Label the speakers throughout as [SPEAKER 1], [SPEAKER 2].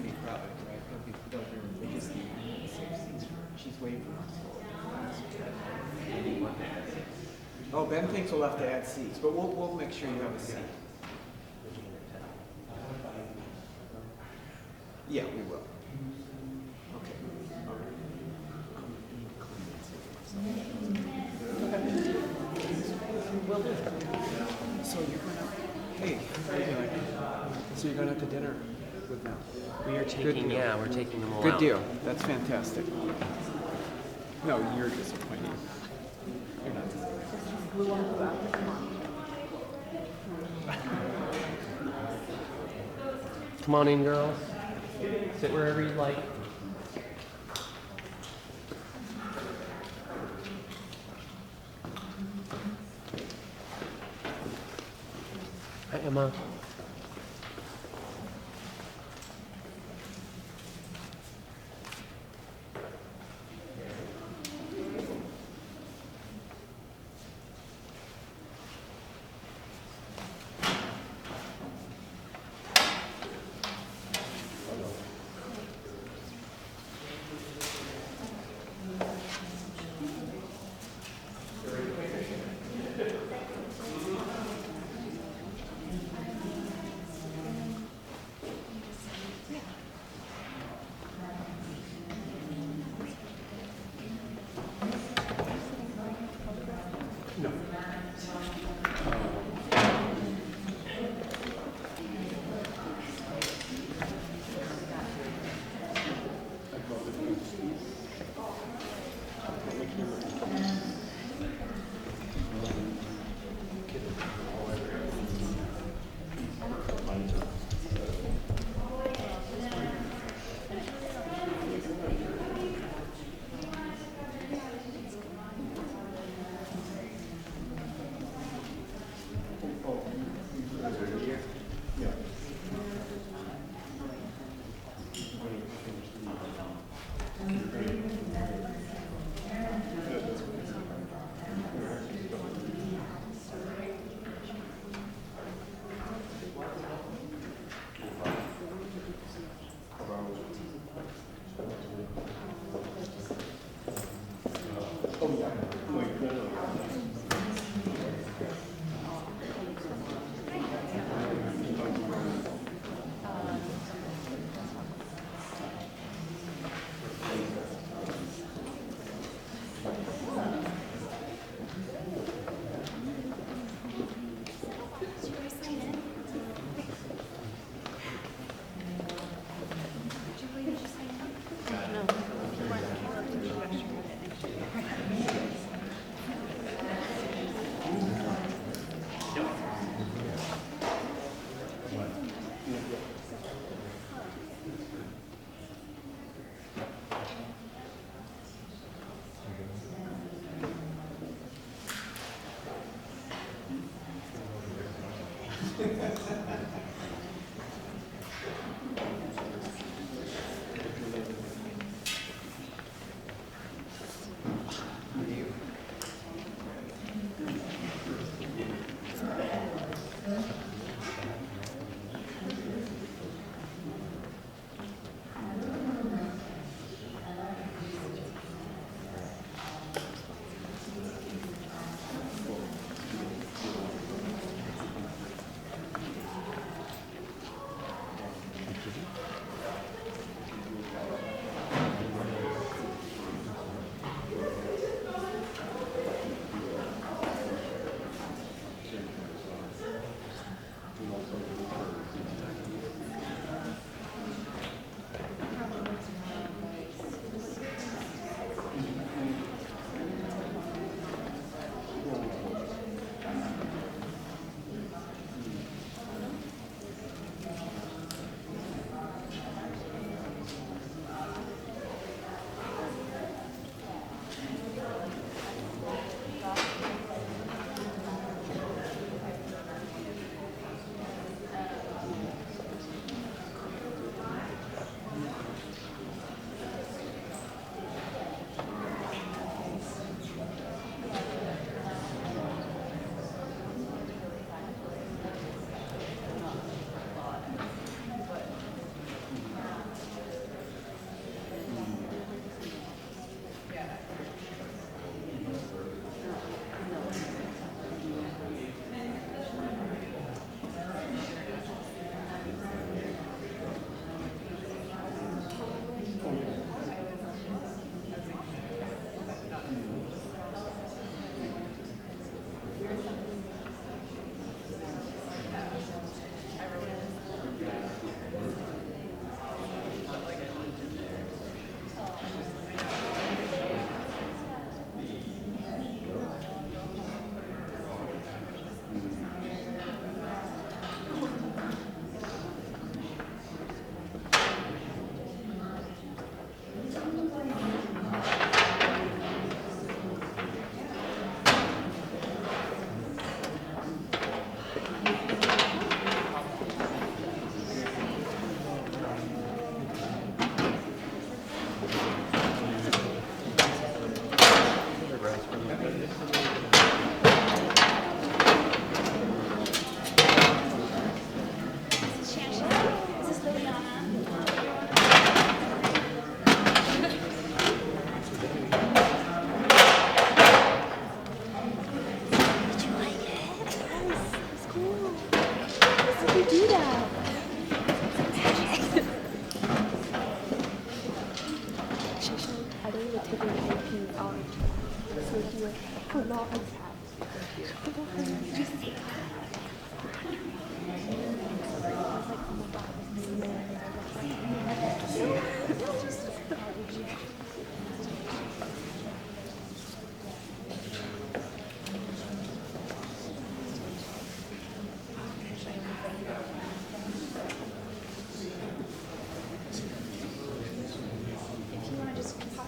[SPEAKER 1] gonna be crowded, right? They'll just need 6 seats. She's waiting for us. Oh, Ben thinks we'll have to add seats, but we'll make sure you have a seat. Yeah, we will. Okay. So you're gonna, hey, how you doing? So you're going out to dinner with them?
[SPEAKER 2] We are taking, yeah, we're taking them all
[SPEAKER 1] Good
[SPEAKER 2] out.
[SPEAKER 1] deal. That's fantastic. No, you're disappointing. You're not
[SPEAKER 2] Come on in, girls. Sit wherever you'd like. Hi, Emma.
[SPEAKER 3] A lot of cats. Just if you want to just pop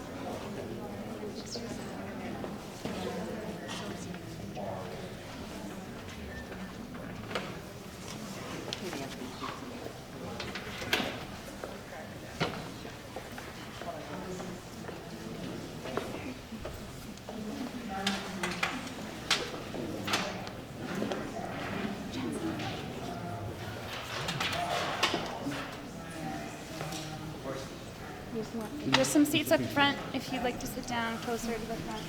[SPEAKER 3] There's some seats up front if you'd like to sit down closer to the front.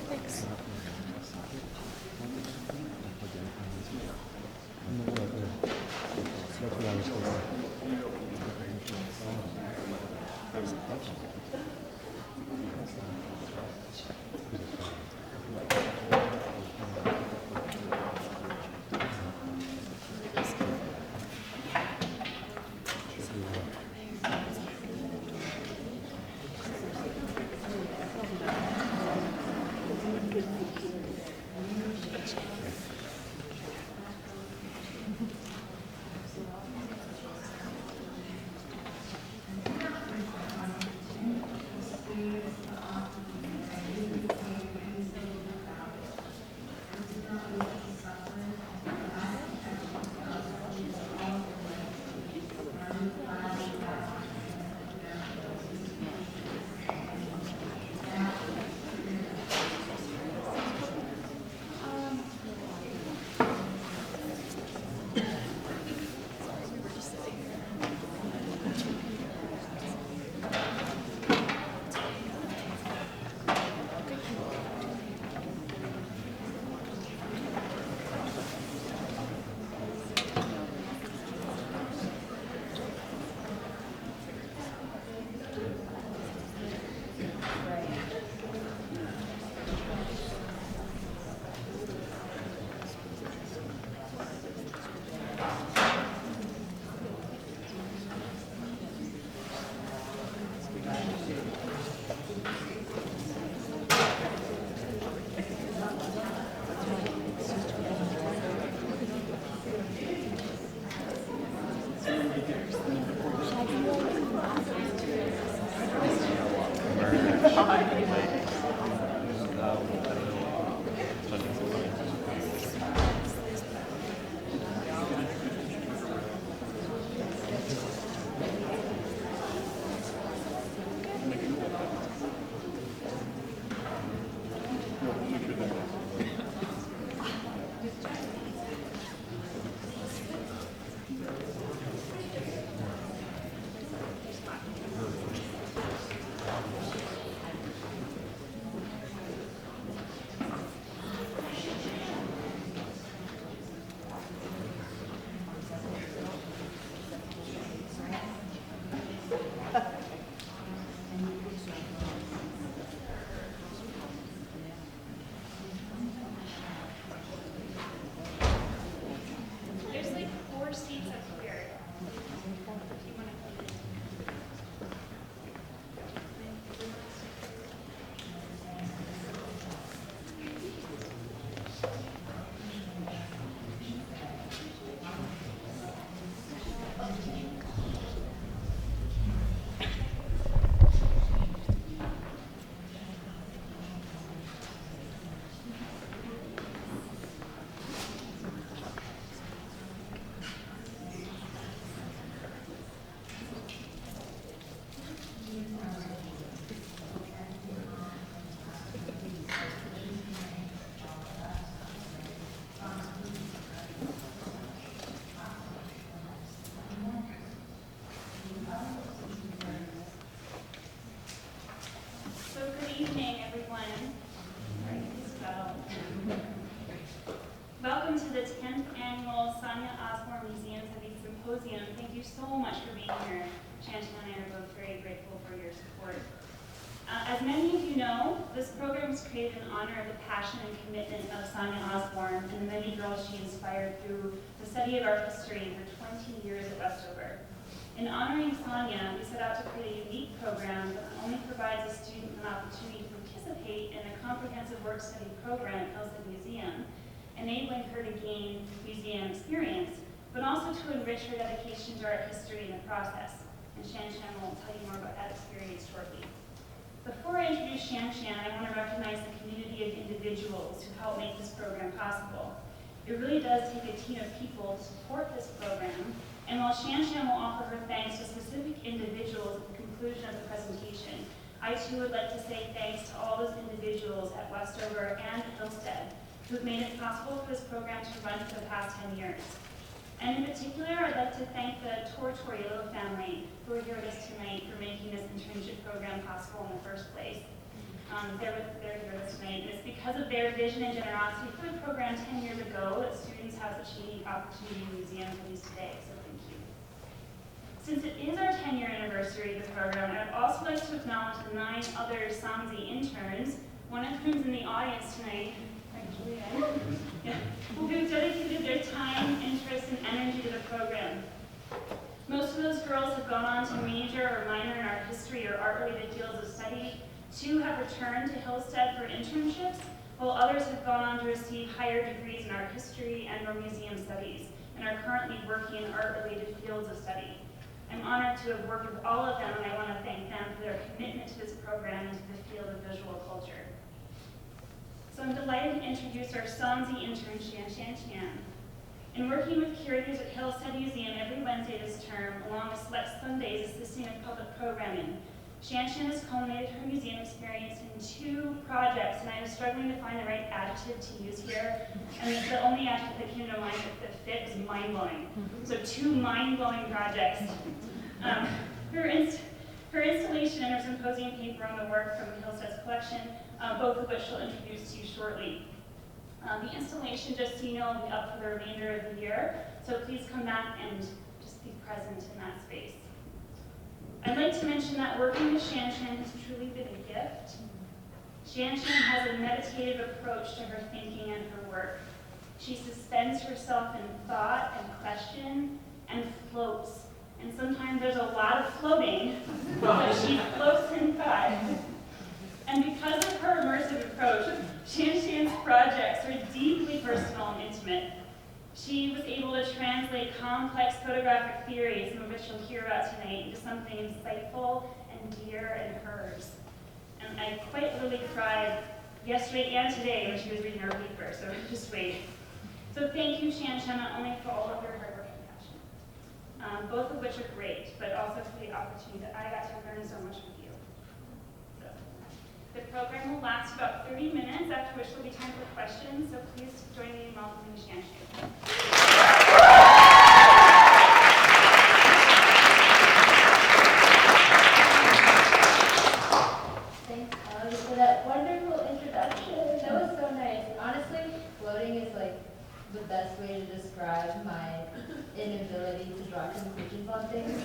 [SPEAKER 3] Thanks. welcome to the 10th annual Sonia Osborne Museum Studies Symposium. Thank you so much for being here. Shantan and I are both very grateful for your support. As many of you know, this program was created in honor of the passion and commitment of Sonia Osborne and the many girls she inspired through the study of art history in her 20 years at Westover. In honoring Sonia, we set out to create a unique program that not only provides a student an opportunity to participate in a comprehensive work study program at Hillstead Museum, enabling her to gain museum experience, but also to enrich her dedication to art history in the process. And Shan will tell you more about that experience shortly. Before I introduce Shan, I want to recognize the community of individuals who helped make this program possible. It really does take a team of people to support this program, and while Shan will offer her thanks to specific individuals at the conclusion of the presentation, I too would like to say thanks to all those individuals at Westover and Hillstead who have made it possible for this program to run for the past 10 years. And in particular, I'd like to thank the Tortoriello family who are here with us tonight for making this internship program possible in the first place. They're here with us tonight, and it's because of their vision and generosity for the program 10 years ago that students have such a unique opportunity in museum studies today, so thank you. Since it is our 10-year anniversary of the program, I'd also like to acknowledge the 9 other SOMSI interns, one of whom's in the audience tonight, who've dedicated their time, interest, and energy to the program. Most of those girls have gone on to major or minor in art history or art-related fields of study. 2 have returned to Hillstead for internships, while others have gone on to receive higher degrees in art history and or museum studies, and are currently working in art-related fields of study. I'm honored to have worked with all of them, and I want to thank them for their commitment to this program and to the field of visual culture. So I'm delighted to introduce our SOMSI intern, Shan. In working with curators at Hillstead Museum every Wednesday this term, along with select Sundays assisting with public programming, Shan has culminated her museum experience in 2 projects, and I was struggling to find the right adjective to use here, and the only adjective that came to mind that fit was mind-blowing. So 2 mind-blowing projects. Her installation and her symposium paper on the work from Hillstead's collection, both of which she'll introduce to you shortly. The installation, just so you know, will be up for the remainder of the year, so please come back and just be present in that space. I'd like to mention that working with Shan has truly been a gift. Shan has a meditative approach to her thinking and her work. She suspends herself in thought and question and floats. And sometimes there's a lot of floating, but she floats in thought. And because of her immersive approach, Shan's projects are deeply personal and intimate. She was able to translate complex photographic theories, some of which you'll hear about tonight, into something insightful and dear and hers. And I quite literally cried yesterday and today when she was reading her paper, so just wait. So thank you, Shan, not only for all of your hard work and passion, both of which are great, but also for the opportunity that I got to learn so much with you. So, the program will last about 30 minutes, after which there'll be time for questions, so please join me in welcoming Shan.
[SPEAKER 4] Thanks, Alex, for that wonderful introduction. That was so nice. Honestly, floating is like the best way to describe my inability to draw conclusions on things.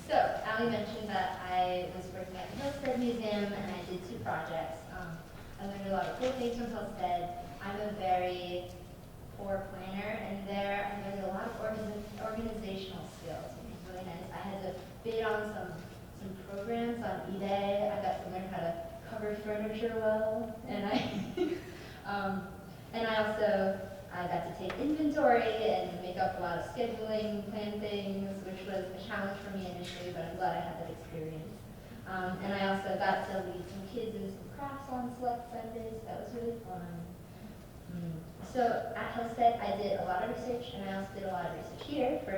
[SPEAKER 4] So, Ali mentioned that I was working at the Hillstead Museum and I did 2 projects. I learned a lot of cool things from Hillstead. I'm a very poor planner, and there I learned a lot of organizational skills, which was really nice. I had to bid on some programs on eBay. I got to learn how to cover furniture well, and I got to take inventory and make up a lot of scheduling, plan things, which was a challenge for me initially, but I'm glad I had that experience. And I also got to lead some kids in some crafts on select Sundays. That was really fun. So at Hillstead, I did a lot of research, and I also did a lot of research here for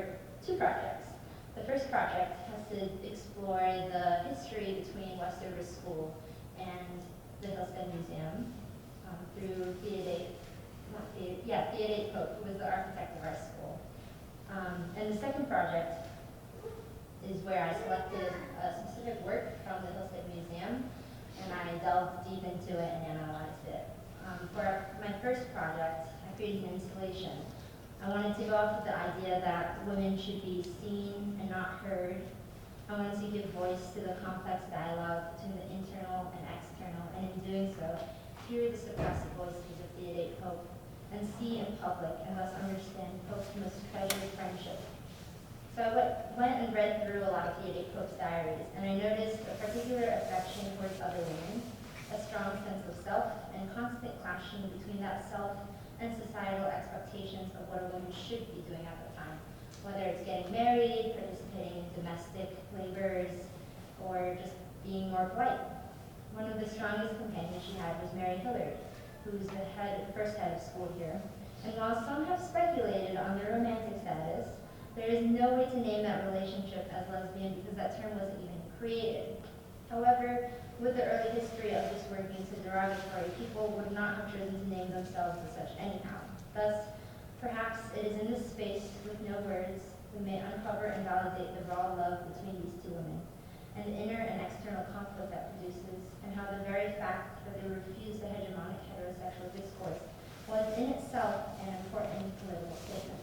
[SPEAKER 4] 2 projects. The first project has to explore the history between Westover School and the Hillstead Museum through Theodate Pope, who was the architect of our school. And the second project is where I selected a specific work from the Hillstead Museum, and I delved deep into it and analyzed it. first project, I created an installation. I wanted to go off with the idea that women should be seen and not heard. I wanted to give voice to the complex dialogue between the internal and external, and in doing so, hear the suppressed voices of Theodate Pope, and see in public and thus understand Pope's most treasured friendship. So I went and read through a lot of Theodate Pope's diaries, and I noticed a particular affection towards other women, a strong sense of self, and constant clashing between that self and societal expectations of what a woman should be doing at the time, whether it's getting married, participating in domestic labors, or just being more polite. One of the strongest companions she had was Mary Hillard, who was the first head of school here. And while some have speculated on their romantic status, there is no way to name that relationship as lesbian because that term wasn't even created. However, with the early history of this word being so derogatory, people would not have chosen to name themselves as such anyhow. Thus, perhaps it is in this space with no words we may uncover and validate the raw love between these two women, and the inner and external conflict that produces, and how the very fact that they refused the hegemonic heterosexual discourse was in itself an important political statement.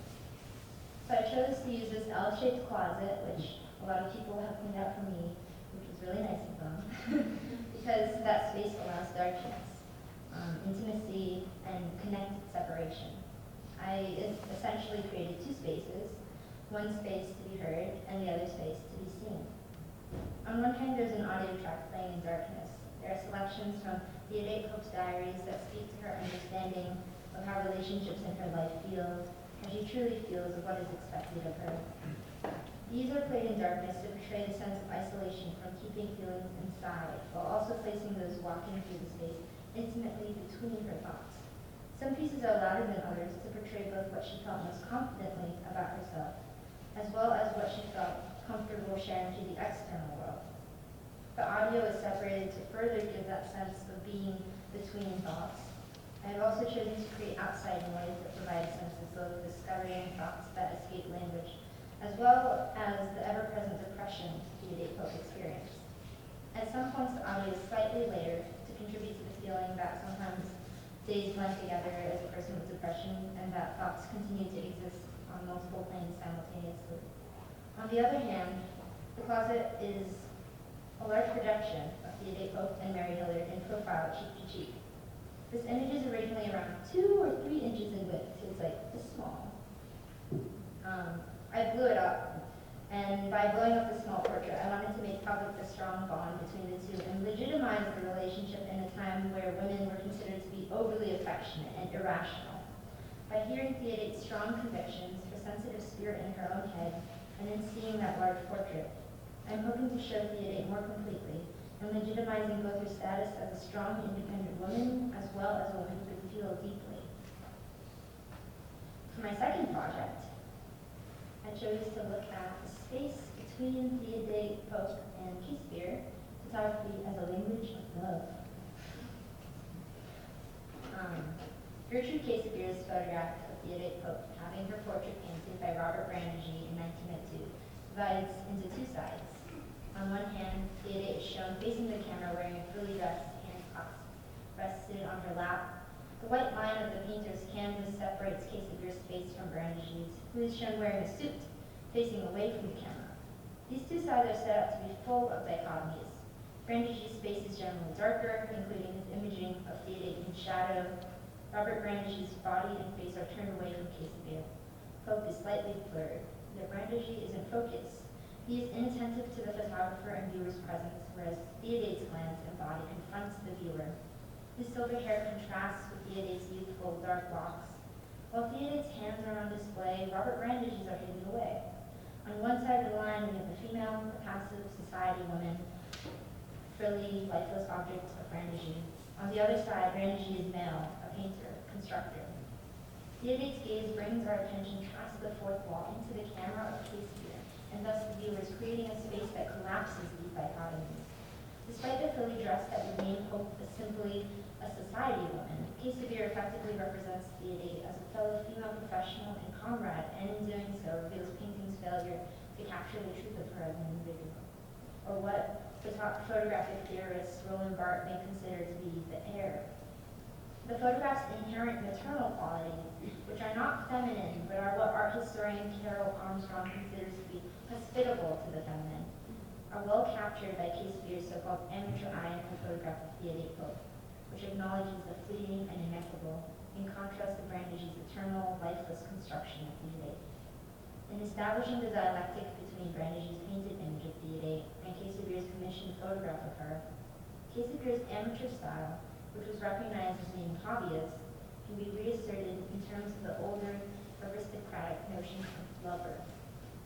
[SPEAKER 4] So I chose to use this L-shaped closet, which a lot of people have cleaned out for me, which was really nice of them, because that space allows darkness, intimacy, and connected separation. I essentially created two spaces, one space to be heard and the other space to be seen. On one hand, there's an audio track playing in darkness. There are selections from Theodate Pope's diaries that speak to her understanding of how relationships in her life feel, how she truly feels of what is expected of her. These are played in darkness to portray the sense of isolation from keeping feelings inside, while also placing those walking through the space intimately between her thoughts. Some pieces are louder than others to portray both what she felt most confidently about herself, as well as what she felt comfortable sharing to the external world. The audio is separated to further give that sense of being between thoughts. I have also chosen to create outside noise that provides senses of discovery and thoughts that escape language, as well as the ever-present depression Theodate Pope experienced. At some points, the audio is slightly layered to contribute to the feeling that sometimes days blend together as a person with depression and that thoughts continue to exist on multiple planes simultaneously. On the other hand, the closet is a large projection of Theodate Pope and Mary Hillard in profile cheek to cheek. This image is originally around 2 or 3 inches in width, so it's like this small. I blew it up, and by blowing up the small portrait, I wanted to make public the strong bond between the two and legitimize the relationship in a time where women were considered to be overly affectionate and irrational. By hearing Theodate's strong convictions, her sensitive spirit in her own head, and in seeing that large portrait, I'm hoping to show Theodate more completely and legitimizing both her status as a strong, independent woman as well as a woman who could feel deeply. For my second project, I chose to look at the space between Theodate Pope and Shakespeare, photography as a language of love. Gertrude Shakespeare's photograph of Theodate Pope, having her portrait painted by Robert Brandigy in 1902, divides into two sides. On one hand, Theodate is shown facing the camera wearing a frilly dress, hands clasped, rested on her lap. The white line of the painter's canvas separates Shakespeare's face from Brandigy's, who is shown wearing a suit, facing away from the camera. These two sides are set up to be full of dichotomies. Brandigy's face is generally darker, including his imaging of Theodate in shadow. Robert Brandigy's body and face are turned away from Shakespeare. Pope is slightly blurred. Yet Brandigy is in focus. He is inattentive to the photographer and viewer's presence, whereas Theodate's glance and body confronts the viewer. His silver hair contrasts with Theodate's youthful dark locks. While Theodate's hands are on display, Robert Brandigy's are hidden away. On one side of the line, we have the female, the passive society woman, frilly, lifeless object of Brandigy. On the other side, Brandigy is male, a painter, constructor. Theodate's gaze brings our attention past the fourth wall into the camera of Shakespeare, and thus the viewer is creating a space that collapses these dichotomies. Despite the frilly dress that would name Pope as simply a society woman, Shakespeare effectively represents Theodate as a fellow female professional and comrade, and in doing so reveals painting's failure to capture the truth of her as an individual, or what photographic theorist Roland Barthes may consider to be the air. The photograph's inherent maternal qualities, which are not feminine, but are what art historian Carol Armstrong considers to be hospitable to the feminine, are well captured by Case Beer's so-called amateur eye in her photograph of Theodate Pope, which acknowledges the fleeting and ineffable, in contrast to Brandigee's eternal, lifeless construction of Theodate. In establishing the dialectic between Brandigee's painted image of Theodate and Case Beer's commissioned photograph of her, Case Beer's amateur style, which was recognized as being hobbyist, can be reasserted in terms of the older aristocratic notion of lover.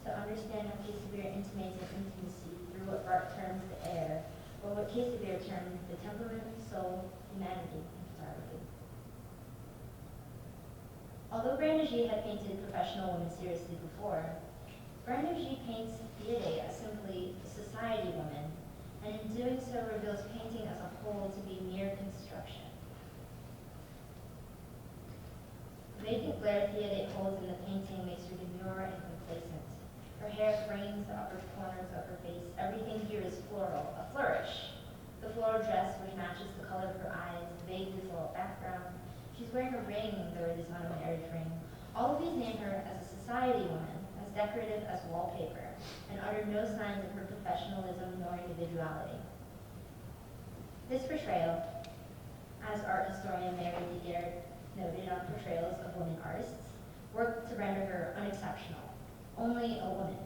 [SPEAKER 4] To understand how Case-Beer intimates an intimacy through what Art terms the air, or what Case-Beer termed the temperament, soul, humanity, in photography. Although Brandigee had painted professional women seriously before, Brandigee paints Theodate as simply a society woman, and in doing so reveals painting as a whole to be mere construction. The vacant glare Theodate holds in the painting makes her demure and complacent. Her hair frames the upper corners of her face. Everything here is floral, a flourish. The floral dress, which matches the color of her eyes, the vaguely floral background. She's wearing a ring, though it is not a marriage ring. All of these name her as a society woman, as decorative as wallpaper, and utter no signs of her professionalism nor individuality. This portrayal, as art historian Mary Daguerre noted on portrayals of women artists, worked to render her unexceptional, only a woman.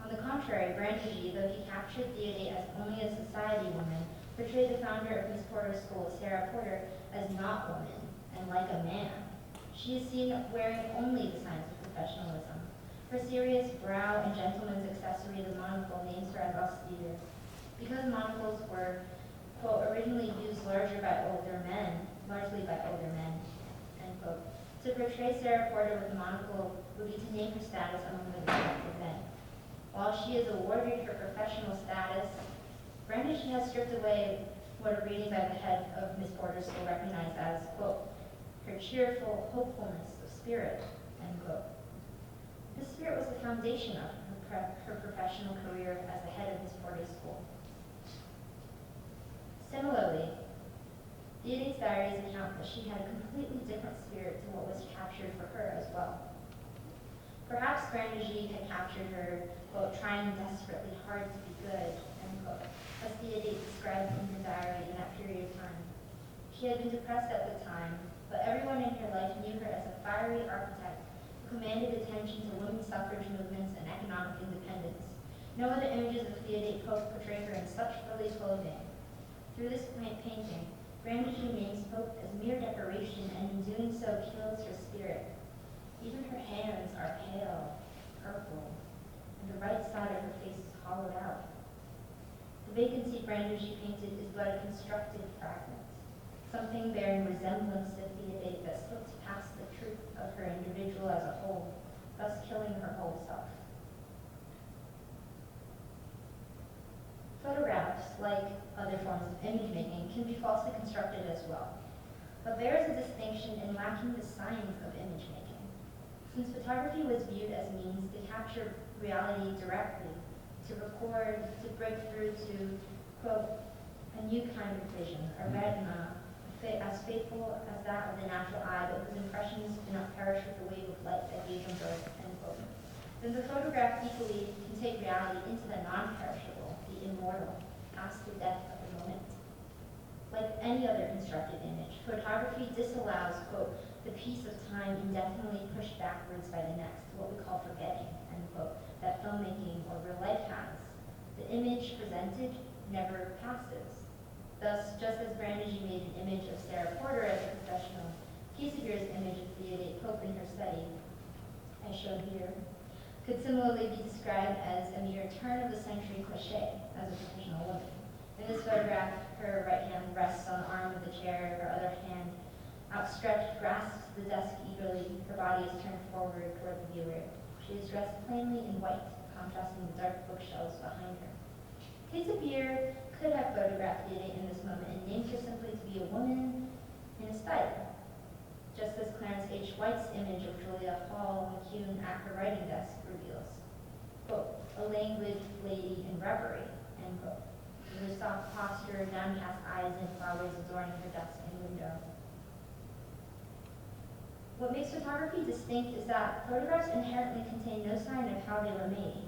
[SPEAKER 4] On the contrary, Brandigee, though he captured Theodate as only a society woman, portrayed the founder of Miss Porter's school, Sarah Porter, as not woman, and like a man. She is seen wearing only the signs of professionalism. Her serious brow and gentleman's accessory, the monocle, names her as austere. Because monocles were, quote, originally used largely by older men, end quote, to portray Sarah Porter with a monocle would be to name her status among the respected men. While she is awarded her professional status, Brandigee has stripped away what a reading by the head of Miss Porter's school recognized as, quote, her cheerful hopefulness of spirit, end quote. This spirit was the foundation of her professional career as the head of Miss Porter's school. Similarly, Theodate's diaries account that she had a completely different spirit to what was captured for her as well. Perhaps Brandigee had captured her, quote, trying desperately hard to be good, end quote, as Theodate described in her diary in that period of time. She had been depressed at the time, but everyone in her life knew her as a fiery architect who commanded attention to women's suffrage movements and economic independence. No other images of Theodate Pope portray her in such frilly clothing. Through this painting, Brandigee names Pope as mere decoration, and in doing so kills her spirit. Even her hands are pale, purple, and the right side of her face is hollowed out. The vacancy Brandigee painted is but a constructed fragment, something bearing resemblance to Theodate that slipped past the truth of her individual as a whole, thus killing her whole self. Photographs, like other forms of image making, can be falsely constructed as well. But there is a distinction in lacking the signs of image making. Since photography was viewed as a means to capture reality directly, to record, to break through to, quote, a new kind of vision, a retina, as faithful as that of the natural eye, but whose impressions do not perish with the wave of light that gave them birth, end quote. Then the photograph equally can take reality into the non-perishable, the immortal, past the death of the moment. Like any other constructed image, photography disallows, quote, the piece of time indefinitely pushed backwards by the next, what we call forgetting, end quote, that filmmaking or real life has. The image presented never passes. Thus, just as Brandigee made an image of Sarah Porter as a professional, Case-Beer's image of Theodate Pope in her study, as shown here, could similarly be described as a mere turn-of-the-century cliché as a professional woman. In this photograph, her right hand rests on the arm of the chair, her other hand, outstretched, grasps the desk eagerly, her body is turned forward toward the viewer. She is dressed plainly in white, contrasting the dark bookshelves behind her. Case-Beer could have photographed Theodate in this moment and named her simply to be a woman in a style, just as Clarence H. White's image of Julia Hall McCune at her writing desk reveals. Quote, a languid lady in reverie, end quote. with her soft posture, downcast eyes, and flowers adorning her desk and window. What makes photography distinct is that photographs inherently contain no sign of how they were made,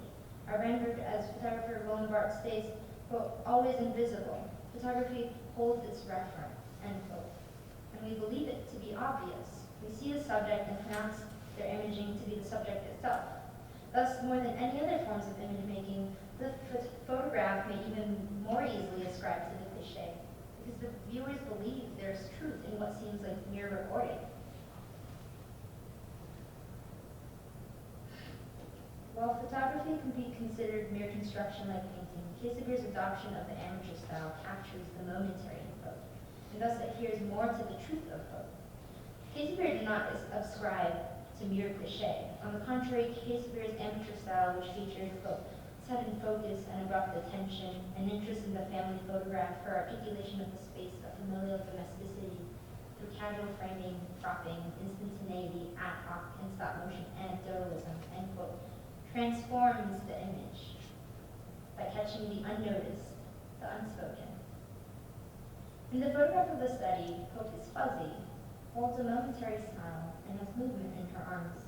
[SPEAKER 4] are rendered, as photographer Roland Barthes states, quote, always invisible. Photography holds its reference, end quote. And we believe it to be obvious. We see the subject and pronounce their imaging to be the subject itself. Thus, more than any other forms of image making, the photograph may even more easily ascribe to the cliché, because the viewers believe there's truth in what seems like mere recording. While photography can be considered mere construction like painting, Casimir's adoption of the amateur style captures the momentary in both, and thus adheres more to the truth of both. Casimir did not ascribe to mere cliché. On the contrary, Casimir's amateur style, which featured both sudden focus and abrupt attention, an interest in the family photograph, her articulation of the space of familial domesticity through casual framing, cropping, instantaneity, ad hoc, and stop-motion anecdotalism, end quote, transforms the image by catching the unnoticed, the unspoken. In the photograph of the study, Pope is fuzzy, holds a momentary smile, and has movement in her arms.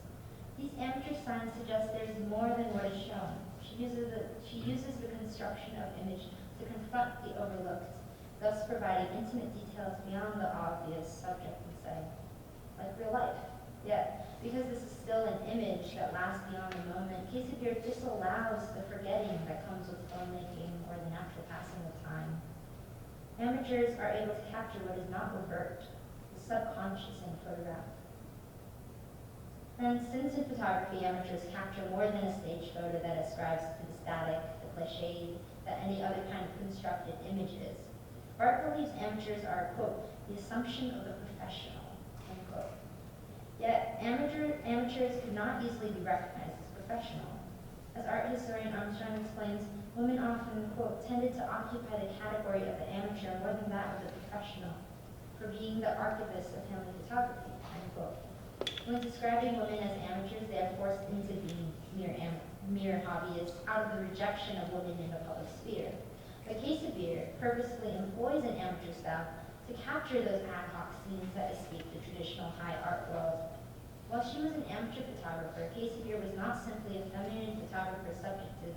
[SPEAKER 4] These amateur signs suggest there's more than what is shown. She uses the construction of image to confront the overlooked, thus providing intimate details beyond the obvious subject and setting, like real life. Yet, because this is still an image that lasts beyond the moment, Casimir disallows the forgetting that comes with filmmaking or the natural passing of time. Amateurs are able to capture what is not overt, the subconscious in photograph. And since in photography, amateurs capture more than a stage photo that ascribes to the static, the cliché, that any other kind of constructed image is, Bart believes amateurs are, quote, the assumption of the professional, end quote. Yet, amateurs could not easily be recognized as professional. As art historian Armstrong explains, women often, quote, tended to occupy the category of the amateur more than that of the professional, for being the archivists of family photography, end quote. When describing women as amateurs, they are forced into being mere hobbyists out of the rejection of women in the public sphere. But Casimir purposefully employs an amateur style to capture those ad hoc scenes that escape the traditional high art world. While she was an amateur photographer, Casimir was not simply a feminine photographer subjugated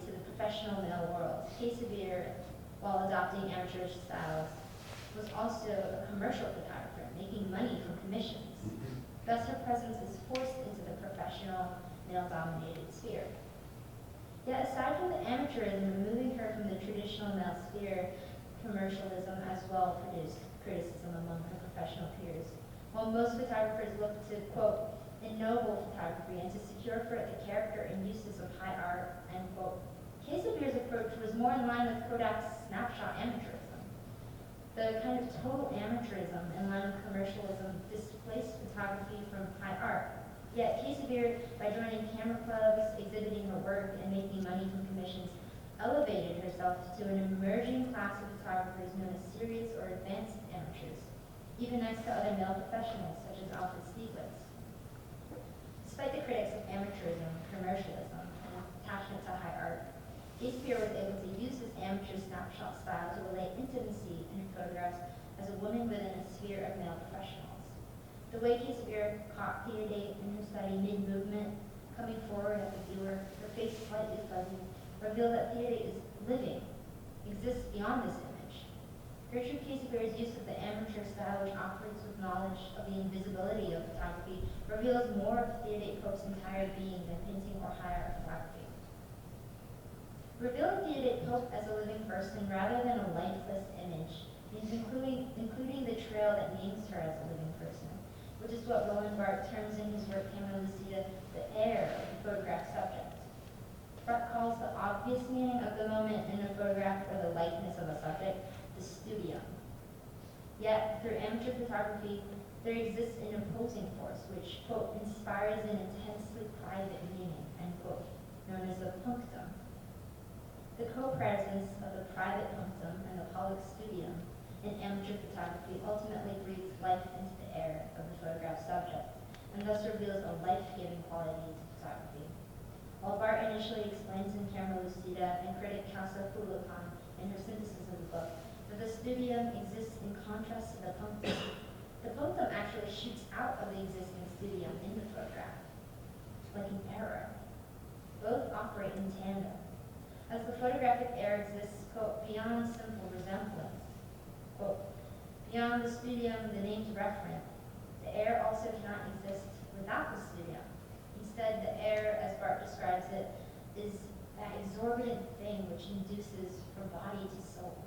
[SPEAKER 4] to the professional male world. Casimir, while adopting amateur styles, was also a commercial photographer, making money from commissions. Thus, her presence is forced into the professional, male-dominated sphere. Yet, aside from the amateurism, removing her from the traditional male sphere, commercialism as well produced criticism among her professional peers. While most photographers look to, quote, ennoble photography and to secure for it the character and uses of high art, end quote, Casimir's approach was more in line with Kodak's snapshot amateurism. The kind of total amateurism in line with commercialism displaced photography from high art. Yet Casimir, by joining camera clubs, exhibiting her work, and making money from commissions, elevated herself to an emerging class of photographers known as serious or advanced amateurs, even next to other male professionals such as Alfred Stieglitz. Despite the critics of amateurism, commercialism, and attachment to high art, Casimir was able to use his amateur snapshot style to relate intimacy in her photographs as a woman within a sphere of male professionals. The way Casimir caught Theodate in her study mid-movement, coming forward at the viewer, her face slightly fuzzy, reveal that Theodate is living, exists beyond this image. Gertrude Casimir's use of the amateur style, which operates with knowledge of the invisibility of photography, reveals more of Theodate Pope's entire being than painting or high art photography. Revealing Theodate Pope as a living person rather than a lifeless image means including the trail that names her as a living person, which is what Roland Barthes terms in his work Camera Lucida the air of the photograph subject. Barthes calls the obvious meaning of the moment in a photograph or the likeness of a subject the studium. Yet, through amateur photography, there exists an opposing force which, quote, inspires an intensely private meaning, end quote, known as the punctum. The co-presence of the private punctum and the public studium in amateur photography ultimately breathes life into the air of the photograph subject, and thus reveals a life-giving quality to photography. While Bart initially explains in Camera Lucida and critic Casa Fulupan in her synthesis of the book that the studium exists in contrast to the punctum actually shoots out of the existing studium in the photograph, like an arrow. Both operate in tandem. As the photographic air exists, quote, beyond simple resemblance, quote, beyond the studium, the name's referent, the air also cannot exist without the studium. Instead, the air, as Bart describes it, is that exorbitant thing which induces from body to soul.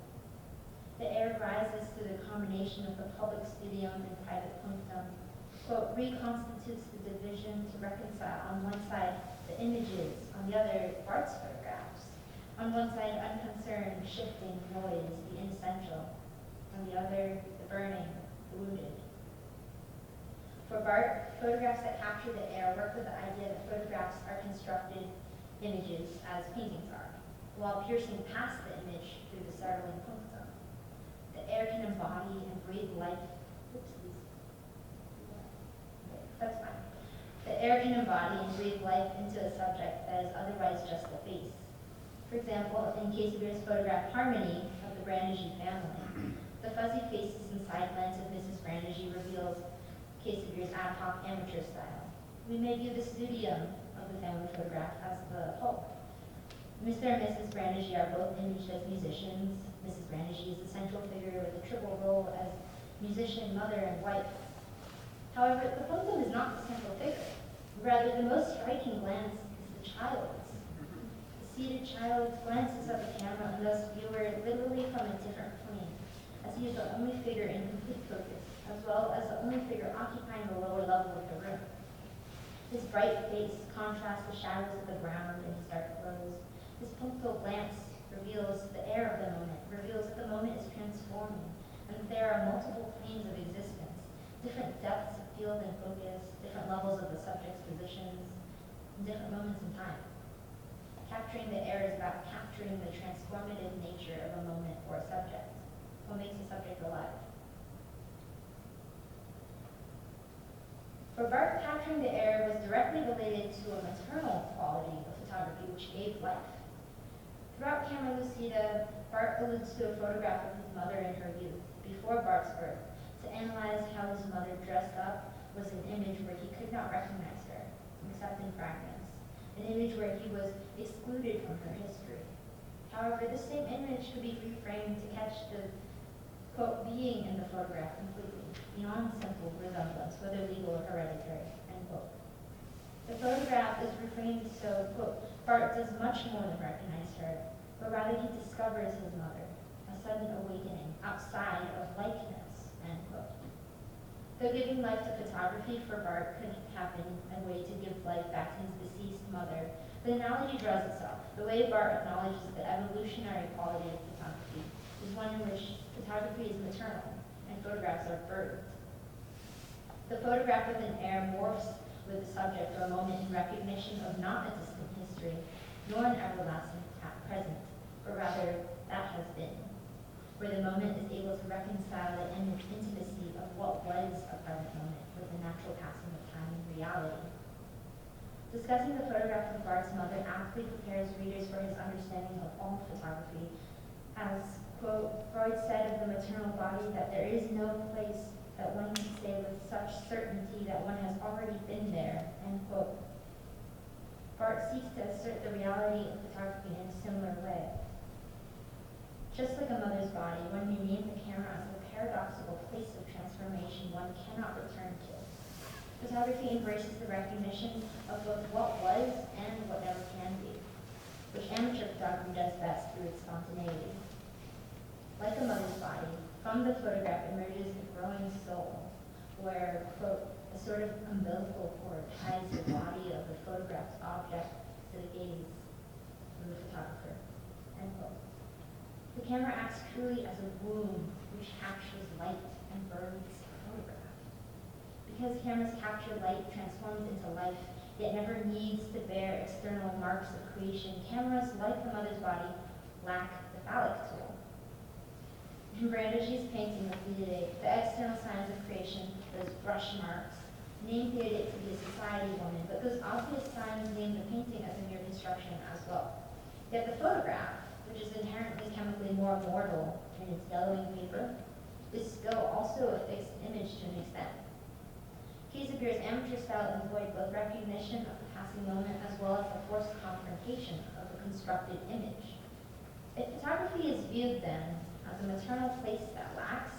[SPEAKER 4] The air rises through the combination of the public studium and private punctum, quote, reconstitutes the division to reconcile on one side the images, on the other Bart's photographs. On one side, unconcerned, shifting, noise, the inessential. On the other, the burning, the wounded. For Bart, photographs that capture the air work with the idea that photographs are constructed images as paintings are, while piercing past the image through the startling punctum. The air can embody and breathe life. That's fine. The air can embody and breathe life into a subject that is otherwise just a face. For example, in Casebeer's photograph Harmony of the Brandigy family, the fuzzy faces and side lens of Mrs. Brandigy reveals Casebeer's ad hoc amateur style. We may view the studium of the family photograph as the whole. Mr. and Mrs. Brandigy are both imaged as musicians. Mrs. Brandigy is the central figure with a triple role as musician, mother, and wife. However, the punctum is not the central figure. Rather, the most striking glance is the child's. The seated child glances at the camera and thus viewer literally from a different plane, as he is the only figure in complete focus, as well as the only figure occupying the lower level of the room. His bright face contrasts the shadows of the ground in his dark clothes. His punctual glance reveals the air of the moment, reveals that the moment is transforming, and that there are multiple planes of existence, different depths of field and focus, different levels of the subject's positions, and different moments in time. Capturing the air is about capturing the transformative nature of a moment or a subject, what makes a subject alive. For Bart, capturing the air was directly related to a maternal quality of photography which gave life. Throughout Camera Lucida, Bart alludes to a photograph of his mother in her youth, before Bart's birth. To analyze how his mother dressed up was an image where he could not recognize her, except in fragments, an image where he was excluded from her history. However, this same image could be reframed to catch the, quote, being in the photograph completely, beyond simple resemblance, whether legal or hereditary, end quote. The photograph is reframed so, quote, Bart does much more than recognize her, but rather he discovers his mother, a sudden awakening outside of likeness, end quote. Though giving life to photography for Bart could happen a way to give life back to his deceased mother, the analogy draws itself. The way Bart acknowledges the evolutionary quality of photography is one in which photography is maternal and photographs are birthed. The photograph with an air morphs with the subject for a moment in recognition of not a distant history, nor an everlasting present, but rather that has been, where the moment is able to reconcile the intimacy of what was a present moment with the natural passing of time and reality. Discussing the photograph of Bart's mother aptly prepares readers for his understanding of all photography. As, quote, Freud said of the maternal body that there is no place that one can say with such certainty that one has already been there, end quote. Bart seeks to assert the reality of photography in a similar way. Just like a mother's body, one may name the camera as a paradoxical place of transformation one cannot return to. Photography embraces the recognition of both what was and what never can be, which amateur photography does best through its spontaneity. Like a mother's body, from the photograph emerges a growing soul, where, quote, a sort of umbilical cord ties the body of the photographed object to the gaze of the photographer, end quote. The camera acts truly as a womb which captures light and births a photograph. Because cameras capture light transformed into life, yet never needs to bear external marks of creation, cameras, like the mother's body, lack the phallic tool. In Brandigy's painting of the external signs of creation, those brush marks, name Theodate to be a society woman, but those obvious signs name the painting as a mere construction as well. Yet the photograph, which is inherently chemically more immortal in its yellowing paper, is still also a fixed image to an extent. Casimir's amateur style employed both recognition of the passing moment as well as the forced confrontation of a constructed image. If photography is viewed then as a maternal place that lacks,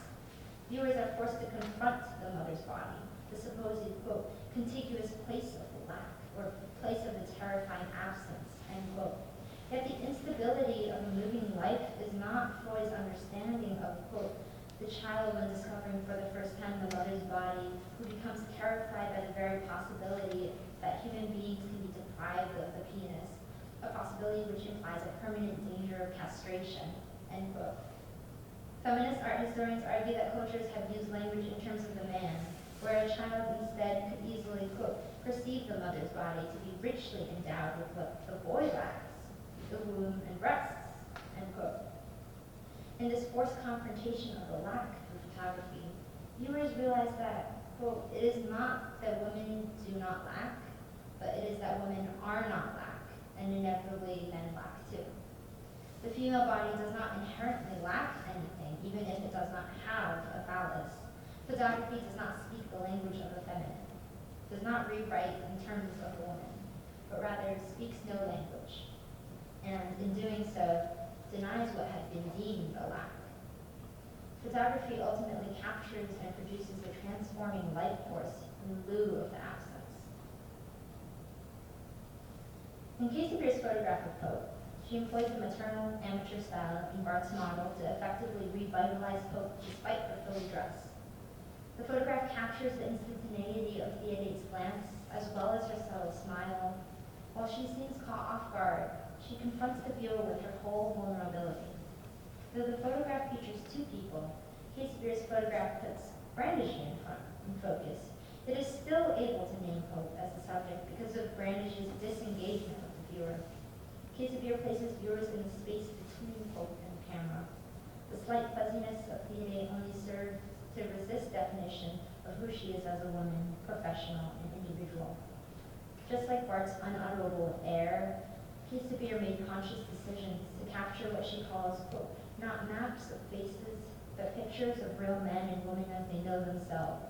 [SPEAKER 4] viewers are forced to confront the mother's body, the supposed, quote, contiguous place of the lack, or place of the terrifying absence, end quote. Yet the instability of a moving life is not Freud's understanding of, quote, the child when discovering for the first time the mother's body, who becomes terrified by the very possibility that human beings can be deprived of the penis, a possibility which implies a permanent danger of castration, end quote. Feminist art historians argue that cultures have used language in terms of the man, where a child instead could easily, quote, perceive the mother's body to be richly endowed with what the boy lacks, the womb and breasts, end quote. In this forced confrontation of the lack through photography, viewers realize that, quote, it is not that women do not lack, but it is that women are not lack, and inevitably men lack too. The female body does not inherently lack anything, even if it does not have a phallus. Photography does not speak the language of the feminine, does not rewrite in terms of the woman, but rather speaks no language, and in doing so, denies what had been deemed a lack. Photography ultimately captures and produces a transforming life force in lieu of the absence. In Casimir's photograph of Pope, she employed the maternal amateur style in Barth's model to effectively revitalize Pope despite her frilly dress. The photograph captures the instantaneity of Theodate's glance as well as her subtle smile. While she seems caught off guard, she confronts the viewer with her whole vulnerability. Though the photograph features two people, Casimir's photograph puts Brandish's in focus. It is still able to name Pope as the subject because of Brandish's disengagement of the viewer. Casimir places viewers in the space between Pope and the camera. The slight fuzziness of Theodate only serves to resist definition of who she is as a woman, professional, and individual. Just like Barth's unutterable air, Casimir made conscious decisions to capture what she calls, quote, not maps of faces, but pictures of real men and women as they know themselves,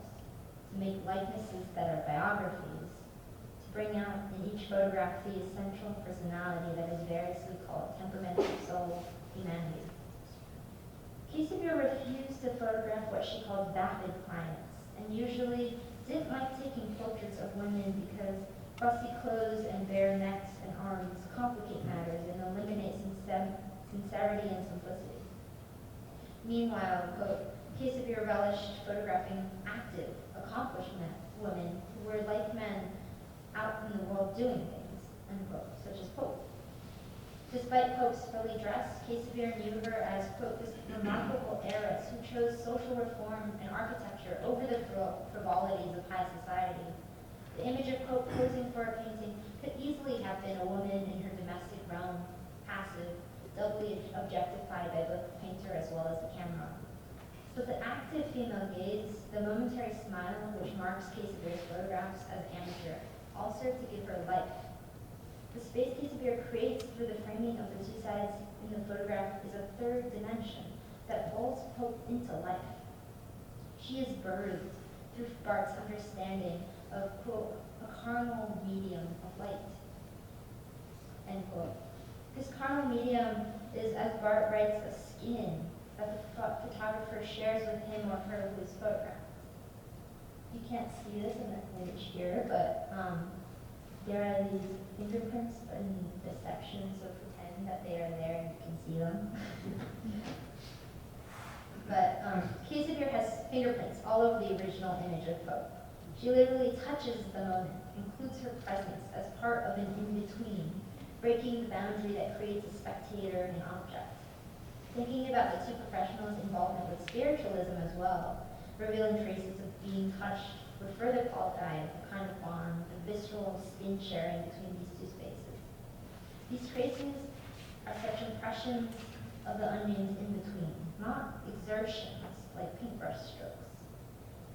[SPEAKER 4] to make likenesses that are biographies, to bring out in each photograph the essential personality that is variously called temperament, soul, humanity. Casimir refused to photograph what she called vapid clients, and usually didn't like taking portraits of women because fussy clothes and bare necks and arms complicate matters and eliminate sincerity and simplicity. Meanwhile, quote, Casimir relished photographing active, accomplished women who were like men out in the world doing things, end quote, such as Pope. Despite Pope's frilly dress, Casimir knew her as, quote, this remarkable heiress who chose social reform and architecture over the frivolities of high society. The image of Pope posing for a painting could easily have been a woman in her domestic realm, passive, doubly objectified by both the painter as well as the camera. But the active female gaze, the momentary smile which marks Casimir's photographs as amateur, all serve to give her life. The space Casimir creates through the framing of the two sides in the photograph is a third dimension that pulls Pope into life. She is birthed through Barth's understanding of, quote, a carnal medium of light, end quote. This carnal medium is, as Barth writes, a skin that the photographer shares with him or her who is photographed. You can't see this in the image here, but there are these fingerprints in the section, so pretend that they are there and you can see them. But Casimir has fingerprints all over the original image of Pope. She literally touches the moment, includes her presence as part of an in-between, breaking the boundary that creates a spectator and an object. Thinking about the two professionals' involvement with spiritualism as well, revealing traces of being touched would further qualify the kind of bond, the visceral skin sharing between these two spaces. These traces are such impressions of the unnamed in-between, not exertions like paintbrush strokes.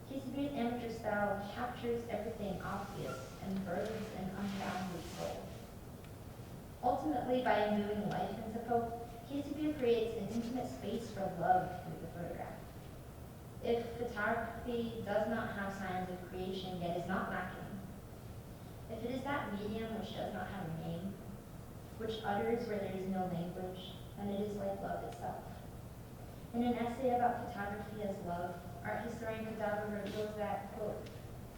[SPEAKER 4] Quesabia's amateur style captures everything obvious and births an unbounded soul. Ultimately, by imbuing life into Pope, Quesabia creates an intimate space for love through the photograph. If photography does not have signs of creation yet is not lacking, if it is that medium which does not have a name, which utters where there is no language, then it is like love itself. In an essay about photography as love, art historian Cadavra reveals that, quote,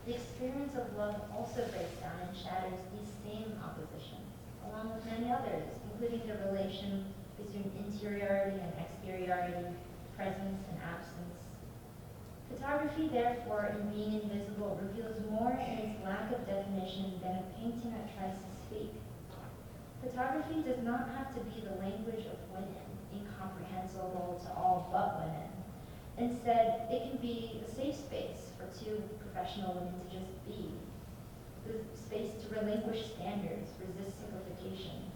[SPEAKER 4] the experience of love also breaks down and shatters these same oppositions, along with many others, including the relation between interiority and exteriority, presence and absence. Photography, therefore, in being invisible, reveals more in its lack of definition than a painting that tries to speak. Photography does not have to be the language of women, incomprehensible to all but women. Instead, it can be a safe space for two professional women to just be. The space to relinquish standards, resist simplification,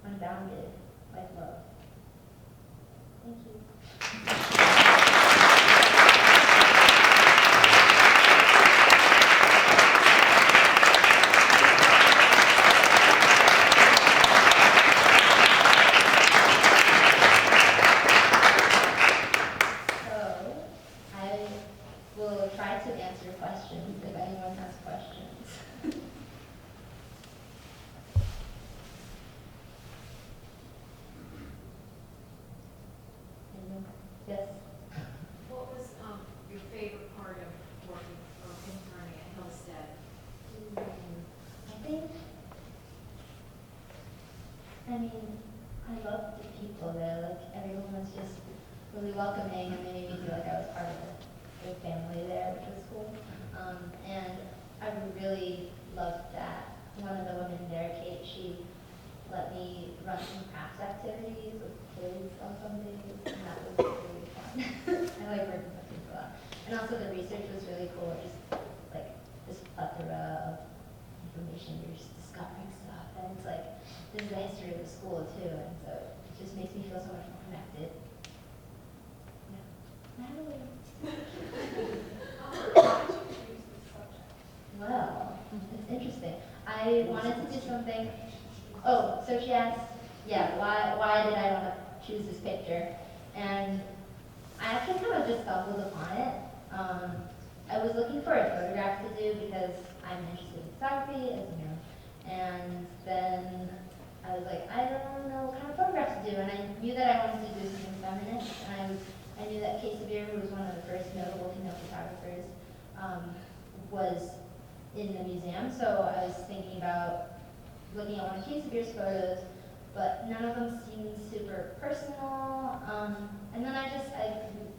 [SPEAKER 4] unbounded like love. Thank you. Yes.
[SPEAKER 5] What was your favorite part of working or interning at Hillstead?
[SPEAKER 4] I love the people there. Like, everyone was just really welcoming, and they made me feel like I was part of the family there, which was cool. And I really loved that one of the women there, Kate, she let me run some crafts activities with kids on some days, and that was really fun. I like working with people a lot. And also the research was really cool, just like this plethora of information, you're just discovering stuff, and it's like, this is the history of the school too, and so it just makes me feel so much more connected. Yeah. Natalie. Well, it's interesting. I wanted to do something. Oh, so she asked, yeah, why did I want to choose this picture? And I actually kind of just stumbled upon it. I was looking for a photograph to do because I'm interested in photography, as you know. And then I was like, I don't know what kind of photographs to do. And I knew that I wanted to do something feminist. And I knew that Quesabia, who was one of the first notable female photographers, was in the museum. So I was thinking about looking at one of Quesabia's photos, but none of them seemed super personal. And then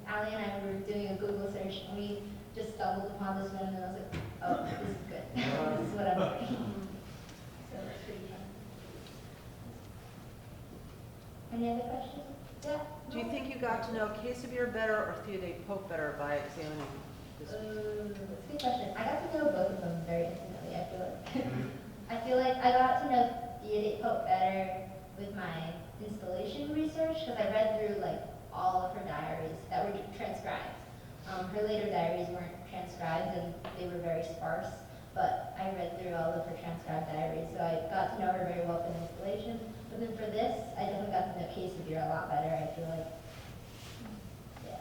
[SPEAKER 4] Allie and I were doing a Google search, and we just stumbled upon this one, and I was like, oh, this is good. This is what I'm doing. So it's pretty fun. Any other questions? Yeah?
[SPEAKER 6] Do you think you got to know Quesabia better or Theodate Pope better by examining this?
[SPEAKER 4] That's a good question. I got to know both of them very intimately, I feel like. I feel like I got to know Theodate Pope better with my installation research, because I read through like all of her diaries that were transcribed. Her later diaries weren't transcribed and they were very sparse, but I read through all of her transcribed diaries, so I got to know her very well for the installation. But then for this, I definitely got to know Quesabia a lot better, I feel like. Yeah.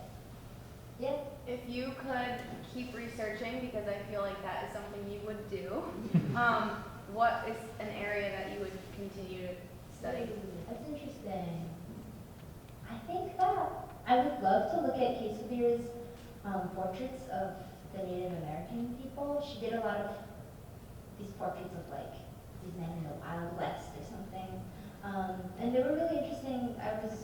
[SPEAKER 4] Yeah?
[SPEAKER 7] If you could keep researching, because I feel like that is something you would do, what is an area that you would continue to study?
[SPEAKER 4] That's interesting. I think that I would love to look at Quesabia's portraits of the Native American people. She did a lot of these portraits of like these men in the Wild West or something. And they were really interesting. I was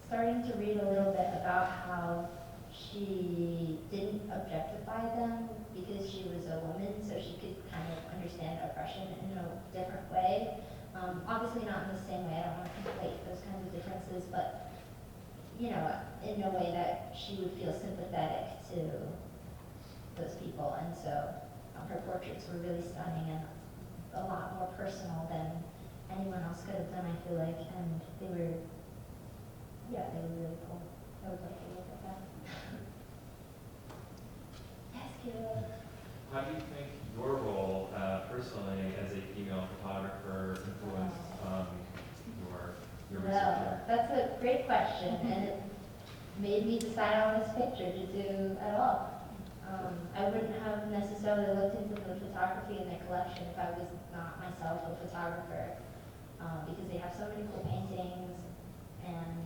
[SPEAKER 4] starting to read a little bit about how she didn't objectify them because she was a woman, so she could kind of understand oppression in a different way. Obviously not in the same way, I don't want to conflate those kinds of differences, but you know, in a way that she would feel sympathetic to those people. And so her portraits were really stunning and a lot more personal than anyone else could have done, I feel like, and they were really cool. I would like to look at that. Yes, Kayla.
[SPEAKER 8] How do you think your role personally as a female photographer influenced your research?
[SPEAKER 4] Well, that's a great question, and it made me decide on this picture to do at all. I wouldn't have necessarily looked into the photography in their collection if I was not myself a photographer, because they have so many cool paintings, and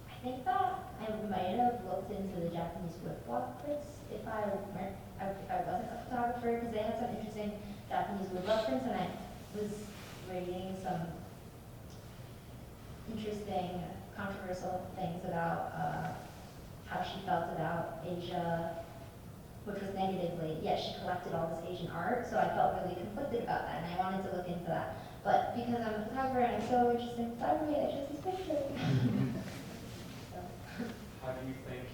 [SPEAKER 4] I think that I might have looked into the Japanese woodblock prints if I wasn't a photographer, because they had some interesting Japanese woodblock prints, and I was reading some interesting, controversial things about how she felt about Asia, which was negatively, yet she collected all this Asian art, so I felt really conflicted about that, and I wanted to look into that. But because I'm a photographer and I'm so interested in photography, I chose this picture. So.
[SPEAKER 8] How do you think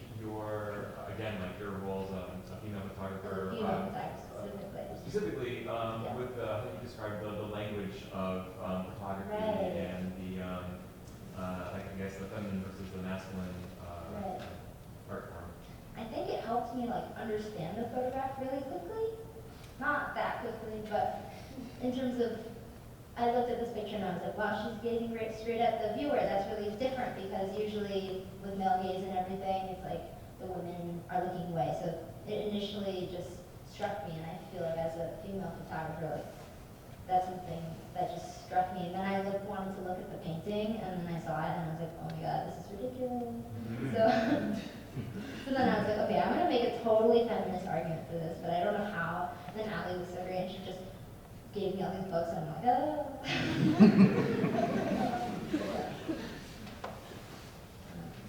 [SPEAKER 8] again, like your role as a female photographer,
[SPEAKER 4] Female photographer specifically.
[SPEAKER 8] specifically with how you describe the language of photography
[SPEAKER 4] Right.
[SPEAKER 8] and the, like I guess the feminine versus the masculine
[SPEAKER 4] Right.
[SPEAKER 8] art form?
[SPEAKER 4] I think it helped me like understand the photograph really quickly. Not that quickly, but in terms of, I looked at this picture and I was like, wow, she's gazing right straight at the viewer. That's really different because usually with male gaze and everything, it's like the women are looking away. So it initially just struck me, and I feel like as a female photographer, like that's something that just struck me. And then I wanted to look at the painting, and then I saw it, and I was like, oh my god, this is ridiculous. So, so then I was like, okay, I'm gonna make a totally feminist argument for this, but I don't know how. And then Allie was so great, and she just gave me all these books, and I'm like, oh.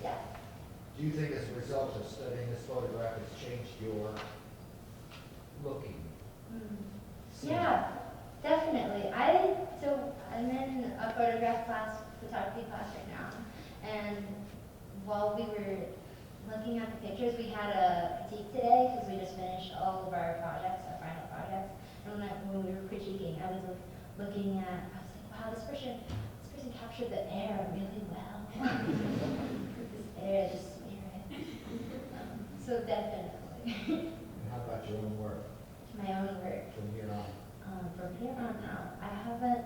[SPEAKER 4] Yeah.
[SPEAKER 9] Do you think as a result of studying this photograph, it's changed your looking?
[SPEAKER 4] Yeah, definitely. So I'm in a photography class right now, and while we were looking at the pictures, we had a critique today because we just finished all of our projects, our final projects. And when we were critiquing, I was looking at, I was like, wow, this person captured the air really well. This air, this spirit. So definitely.
[SPEAKER 9] And how about your own work
[SPEAKER 4] My own work.
[SPEAKER 9] from here on?
[SPEAKER 4] From here on out, I haven't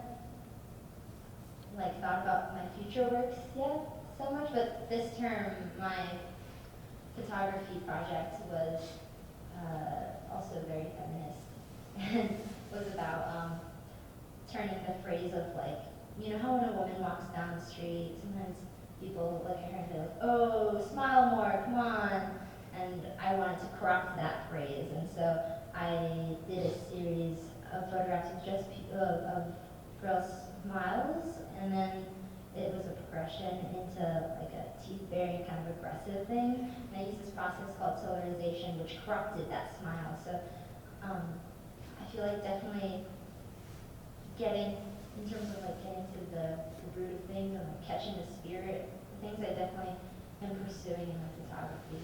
[SPEAKER 4] thought about my future works yet so much, but this term, my photography project was also very feminist and was about turning the phrase of you know how when a woman walks down the street, sometimes people look at her and they're like, oh, smile more, come on. And I wanted to corrupt that phrase, and so I did a series of photographs of just of girls' smiles, and then it was a progression into like a teeth-baring kind of aggressive thing. And I used this process called solarization, which corrupted that smile. So I feel like definitely getting, in terms of getting to the root of things and catching the spirit, the things I definitely am pursuing in my photography.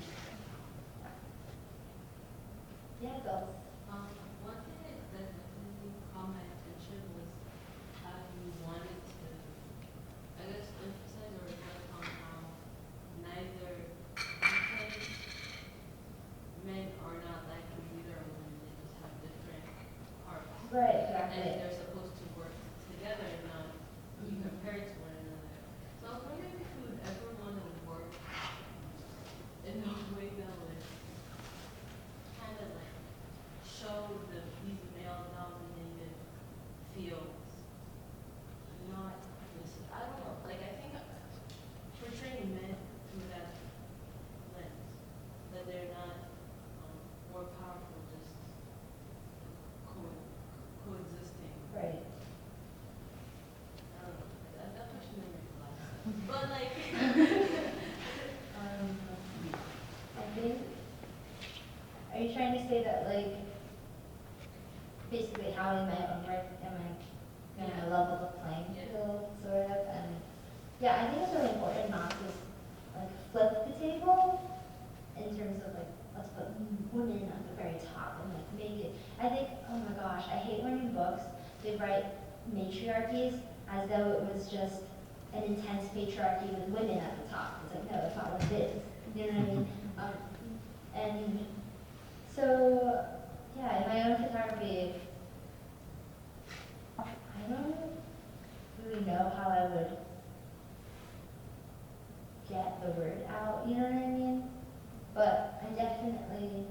[SPEAKER 4] Yeah, girls.
[SPEAKER 10] One thing that really caught my attention was how you wanted to, I guess, emphasize or reflect on how neither because men are not like neither women, they just have different parts.
[SPEAKER 4] Right, exactly.
[SPEAKER 10] And they're supposed to work together and not be compared to one another. So I was wondering if you would ever want to work in a way that would kind of show these male-dominated fields, not this. I don't know. I think portraying men through that lens, that they're not more powerful, just coexisting.
[SPEAKER 4] Right.
[SPEAKER 10] I don't know. That question made me relax. But
[SPEAKER 4] I think, are you trying to say that basically how in my own work am I going to level the playing field, sort of? And yeah, I think it's really important not to flip the table in terms of let's put women at the very top and make it. I think, oh my gosh, I hate when in books they write matriarchies as though it was just an intense patriarchy with women at the top. It's like, no, that's not what it is. You know what I mean? And so photography, I don't really know how I would get the word out, you know what I mean? But I definitely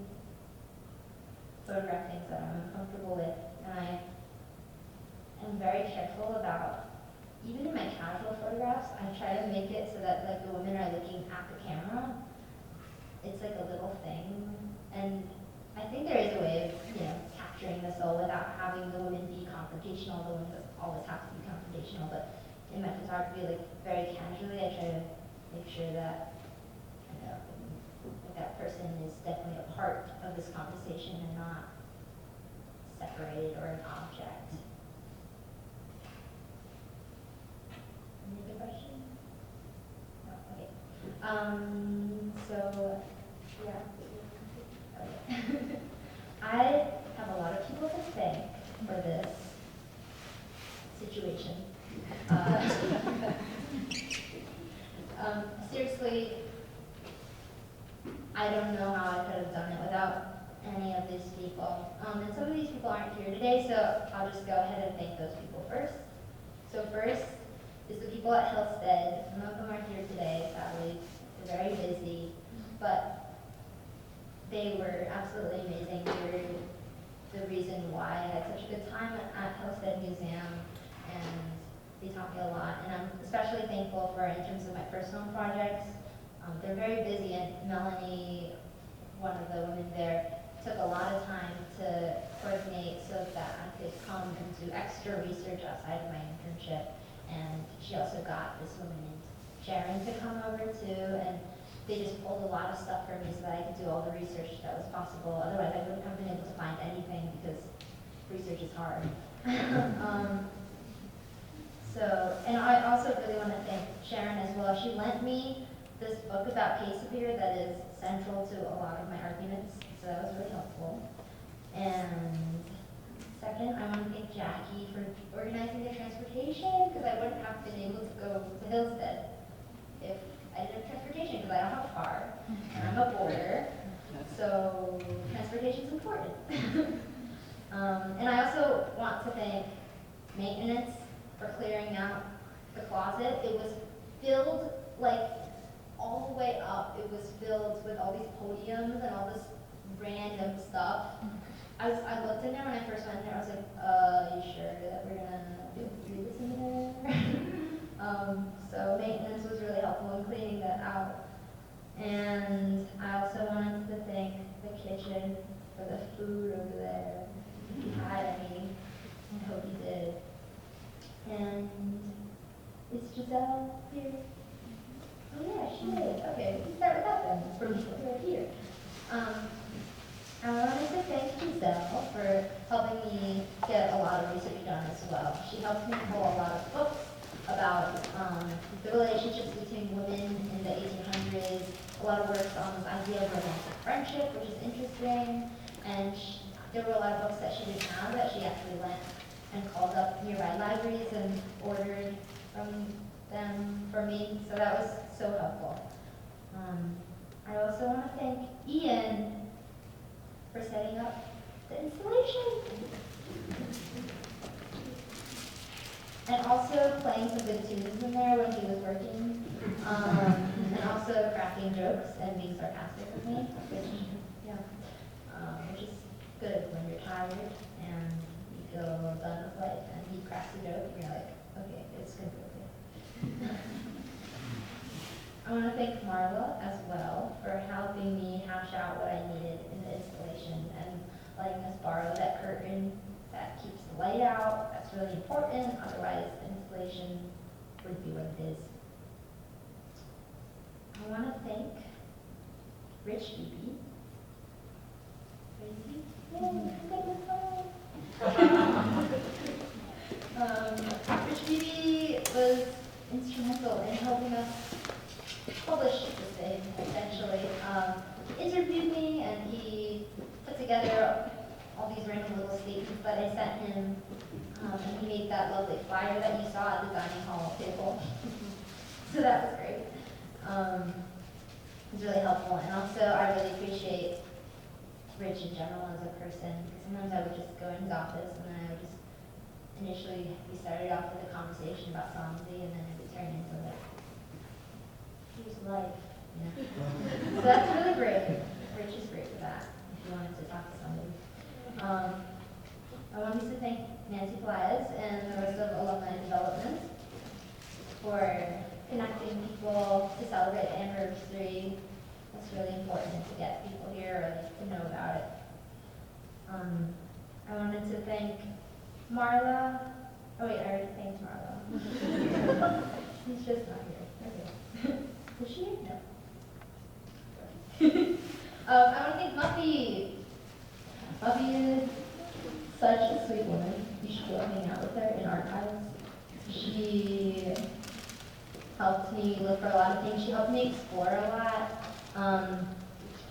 [SPEAKER 4] photograph things that I'm comfortable with, and I am very careful about, even in my casual photographs, I try to make it so that like the women are looking at the camera. It's like a little thing, and I think there is a way of, you know, capturing the soul without having the women be confrontational. The women don't always have to be confrontational, but in my photography, like very casually, I try to make sure that, you know, that person is definitely a part of this conversation and not separated or an object. Any other questions? No, okay. So, yeah. Okay. I have a lot of people to thank for this situation. Seriously, I don't know how I could have done it without any of these people. And some of these people aren't here today, so I'll just go ahead and thank those people first. So first is the people at Hillstead. Some of them are here today, sadly. They're very busy, but they were absolutely amazing. They were the reason why I had such a good time at Hillstead Museum, and they taught me a lot. And I'm especially thankful for, in terms of my personal projects, they're very busy, and Melanie, one of the women there, took a lot of time to coordinate so that I could come and do extra research outside of my internship. And she also got this woman named Sharon to come over too, and they just pulled a lot of stuff for me so that I could do all the research that was possible. Otherwise, I wouldn't have been able to find anything because research is hard. And I also really want to thank Sharon as well. She lent me this book about Casavir that is central to a lot of my arguments, so that was really helpful. And second, I want to thank Jackie for organizing the transportation, because I wouldn't have been able to go to Hillstead if I didn't have transportation, because I don't have a car, and I'm a boarder, so transportation is important. And I also want to thank maintenance for clearing out the closet. It was filled, like, all the way up. It was filled with all these podiums and all this random stuff. I looked in there when I first went there. I was like, you sure that we're gonna be able to do this in there? So maintenance was really helpful in cleaning that out. And I also wanted to thank the kitchen for the food over there. If you had any, I hope you did. And is Giselle here? Oh yeah, she is. Okay, we can start with that then, for people who are here. I wanted to thank Giselle for helping me get a lot of research done as well. She helped me pull a lot of books about the relationships between women in the 1800s, a lot of works on this idea of romantic friendship, which is interesting, and there were a lot of books that she didn't have that she actually went and called up nearby libraries and ordered from them for me, so that was so helpful. I also want to thank Ian for setting up the installation. And also playing some good tunes in there when he was working. And also cracking jokes and being sarcastic with me, which is good when you're tired and you feel done with life and he cracks a joke and you're like, okay, it's gonna be okay. I want to thank Marla as well for helping me hash out what I needed in the installation and letting us borrow that curtain that keeps the light out. That's really important, otherwise the installation wouldn't be what it is. I want to thank Rich Beebe. Crazy? Rich Beebe was instrumental in helping us publish this thing, essentially. He interviewed me and he put together all these random little statements that I sent him, and he made that lovely flyer that you saw at the dining hall table. So that was great. It was really helpful, and also I really appreciate Rich in general as a person. Because sometimes I would just go in his office and then I would just initially we started off with a conversation about SOMSI and then it would turn into like, here's life, you know. So that's really great. Rich is great for that, if you wanted to talk to somebody. I wanted to thank Nancy Plies and the rest of Alumni Development for connecting people to celebrate the anniversary. It's really important to get people here or to know about it. I wanted to thank Marla. Oh wait, I already thanked Marla. He's just not here. Okay. Is she here? No. I want to thank Muffy. Muffy is such a sweet woman. You should go hang out with her in archives. She helped me look for a lot of things. She helped me explore a lot.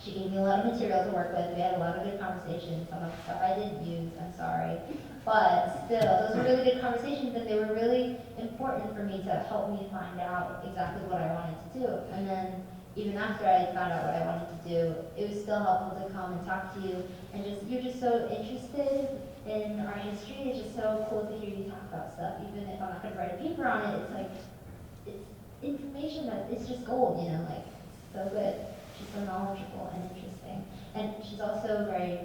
[SPEAKER 4] She gave me a lot of material to work with. We had a lot of good conversations. Some of the stuff I didn't use, I'm sorry. But still, those were really good conversations and they were really important for me to help me find out exactly what I wanted to do. And then even after I found out what I wanted to do, it was still helpful to come and talk to you. And you're just so interested in our history. It's just so cool to hear you talk about stuff. Even if I'm not going to write a paper on it, it's like, it's information that it's just gold, you know, like, it's so good. She's so knowledgeable and interesting. And she's also very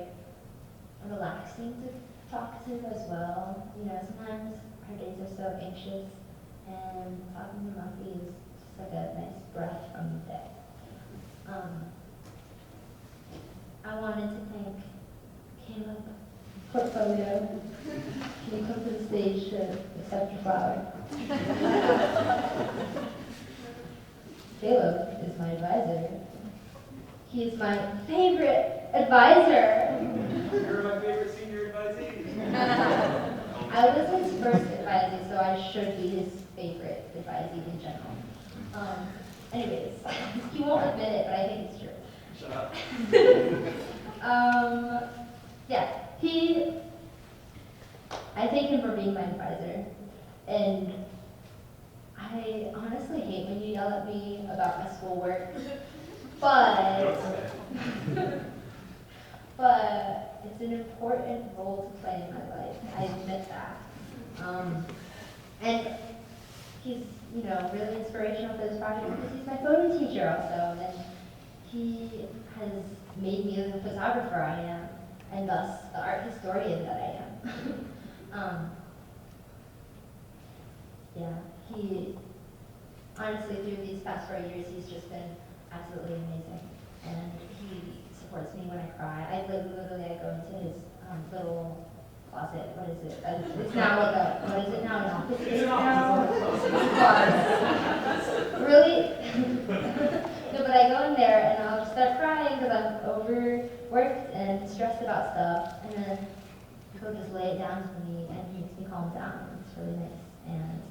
[SPEAKER 4] relaxing to talk to as well. You know, sometimes our days are so anxious and talking to Muffy is just like a nice breath from the day. I wanted to thank Caleb Portfolio. Can you come to the stage to accept your flower? Caleb is my advisor. He is my favorite advisor.
[SPEAKER 8] You're my favorite senior advisee.
[SPEAKER 4] I was his first advisee, so I should be his favorite advisee in general. Anyways, he won't admit it, but I think it's true.
[SPEAKER 8] Shut up.
[SPEAKER 4] Yeah, I thank him for being my advisor, and I honestly hate when you yell at me about my schoolwork, but it's an important role to play in my life. I admit that. And he's, you know, really inspirational for this project because he's my photo teacher also, and he has made me the photographer I am, and thus the art historian that I am. Yeah, he, honestly, through these past 4 years, he's just been absolutely amazing, and he supports me when I cry. I literally go into his little closet. What is it? It's now like a, what is it now? An office space now? Really? No, but I go in there and I'll just start crying because I'm overworked and stressed about stuff, and then he'll just lay it down to me and he makes me calm down. It's really nice. And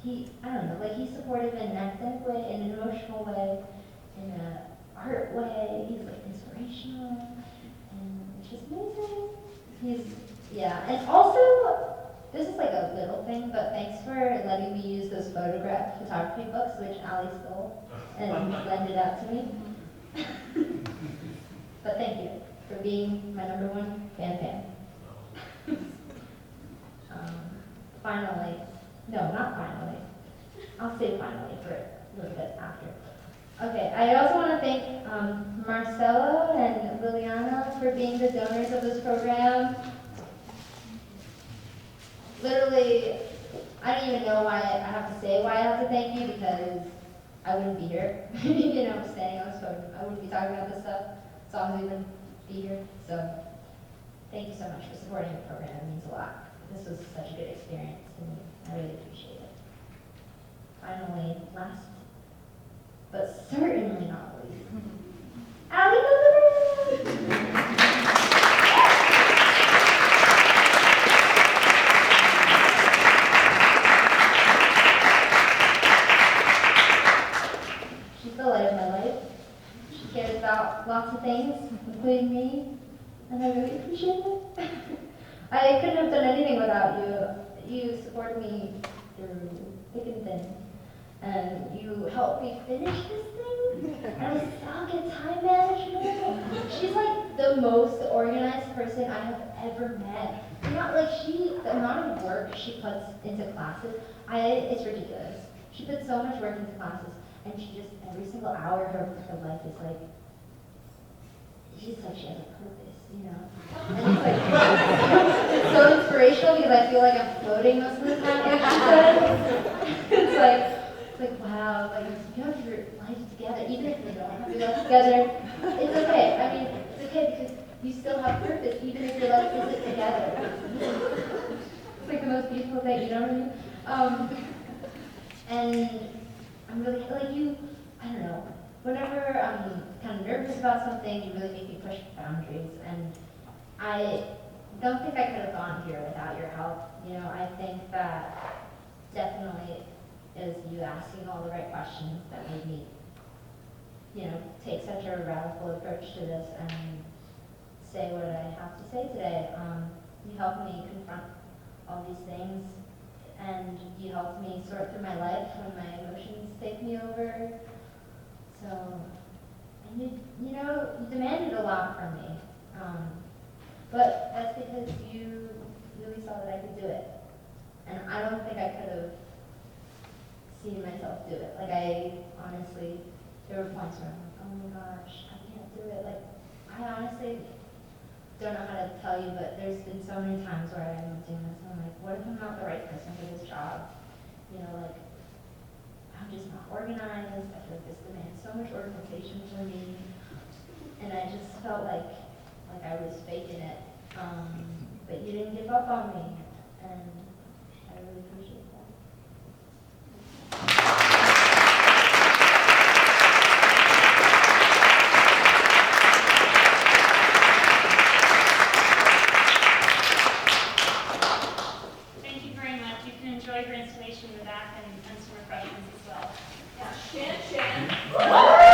[SPEAKER 4] he, I don't know, like he's supportive in an academic way, in an emotional way, in an art way. He's like inspirational, and it's just amazing. Yeah, and also, this is like a little thing, but thanks for letting me use those photography books, which Ali stole and lended out to me. But thank you for being my #1 fan. Finally, no, not finally. I'll say finally for a little bit after. Okay, I also want to thank Marcelo and Liliana for being the donors of this program. Literally, I don't even know why I have to say why I have to thank you, because I wouldn't be here. You know, standing on this podium. I wouldn't be talking about this stuff. Songs wouldn't be here. So, thank you so much for supporting the program. It means a lot. This was such a good experience to me. I really appreciate it. Finally, last but certainly not least, Ali Gilbert! She's the light of my life. She cares about lots of things, including me, and I really appreciate it. I couldn't have done anything without you. You supported me through thick and thin, and you helped me finish this thing. And I suck at time management. She's like the most organized person I have ever met. Not like the amount of work she puts into classes, it's ridiculous. She puts so much work into classes, and she just, every single hour of her life is like, she's like, she has a purpose, you know? And it's like, it's so inspirational because I feel like I'm floating most of the time when she says. It's like, wow, like, you have your life together, even if you don't have your life together, it's okay. I mean, it's okay because you still have purpose, even if your life isn't together. It's like the most beautiful thing, you know what I mean? And I'm really, like I don't know, whenever I'm kind of nervous about something, you really make me push boundaries. And I don't think I could have gone here without your help. You know, I think that definitely is you asking all the right questions that made me, you know, take such a radical approach to this and say what I have to say today. You helped me confront all these things, and you helped me sort through my life when my emotions take me over. So, and you know, you demanded a lot from me. But that's because you really saw that I could do it. And I don't think I could have seen myself do it. Like, I honestly, there were points where I'm like, oh my gosh, I can't do it. Like, I honestly don't know how to tell you, but there's been so many times where I'm doing this and I'm like, what if I'm not the right person for this job? You know, like, I'm just not organized. I feel like this demands so much organization from me. And I just felt like I was faking it. But you didn't give up on me. And I really appreciate that.
[SPEAKER 3] Thank you very much. You can enjoy your installation in the back and some refreshments as well.
[SPEAKER 5] Shan.